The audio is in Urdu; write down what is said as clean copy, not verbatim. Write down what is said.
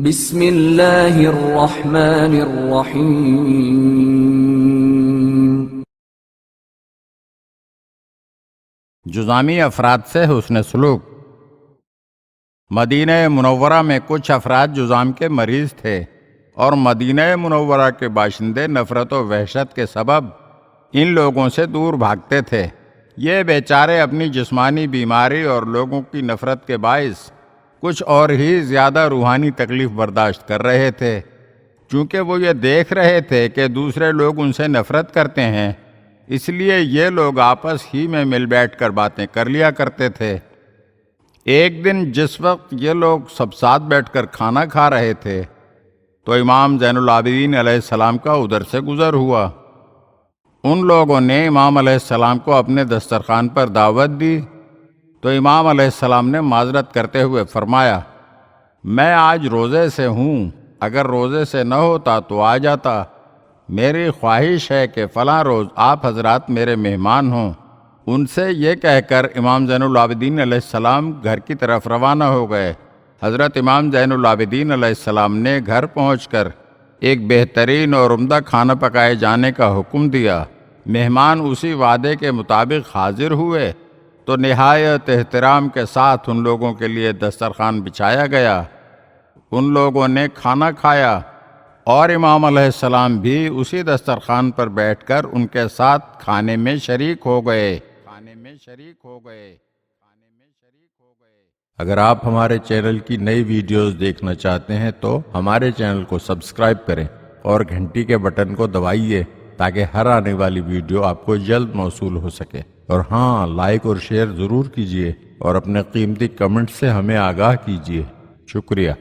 بسم اللہ الرحمن الرحیم۔ جذامی افراد سے حسن سلوک۔ مدینہ منورہ میں کچھ افراد جذام کے مریض تھے اور مدینہ منورہ کے باشندے نفرت و وحشت کے سبب ان لوگوں سے دور بھاگتے تھے۔ یہ بیچارے اپنی جسمانی بیماری اور لوگوں کی نفرت کے باعث کچھ اور ہی زیادہ روحانی تکلیف برداشت کر رہے تھے۔ چونکہ وہ یہ دیکھ رہے تھے کہ دوسرے لوگ ان سے نفرت کرتے ہیں، اس لیے یہ لوگ آپس ہی میں مل بیٹھ کر باتیں کر لیا کرتے تھے۔ ایک دن جس وقت یہ لوگ سب ساتھ بیٹھ کر کھانا کھا رہے تھے تو امام زین العابدین علیہ السلام کا ادھر سے گزر ہوا۔ ان لوگوں نے امام علیہ السلام کو اپنے دسترخوان پر دعوت دی تو امام علیہ السلام نے معذرت کرتے ہوئے فرمایا، میں آج روزے سے ہوں، اگر روزے سے نہ ہوتا تو آ جاتا۔ میری خواہش ہے کہ فلاں روز آپ حضرات میرے مہمان ہوں۔ ان سے یہ کہہ کر امام زین العابدین علیہ السلام گھر کی طرف روانہ ہو گئے۔ حضرت امام زین العابدین علیہ السلام نے گھر پہنچ کر ایک بہترین اور عمدہ کھانا پکائے جانے کا حکم دیا۔ مہمان اسی وعدے کے مطابق حاضر ہوئے تو نہایت احترام کے ساتھ ان لوگوں کے لیے دسترخوان بچھایا گیا۔ ان لوگوں نے کھانا کھایا اور امام علیہ السلام بھی اسی دسترخوان پر بیٹھ کر ان کے ساتھ کھانے میں شریک ہو گئے۔ اگر آپ ہمارے چینل کی نئی ویڈیوز دیکھنا چاہتے ہیں تو ہمارے چینل کو سبسکرائب کریں اور گھنٹی کے بٹن کو دبائیے تاکہ ہر آنے والی ویڈیو آپ کو جلد موصول ہو سکے۔ اور ہاں، لائک اور شیئر ضرور کیجیے اور اپنے قیمتی کمنٹ سے ہمیں آگاہ کیجیے۔ شکریہ۔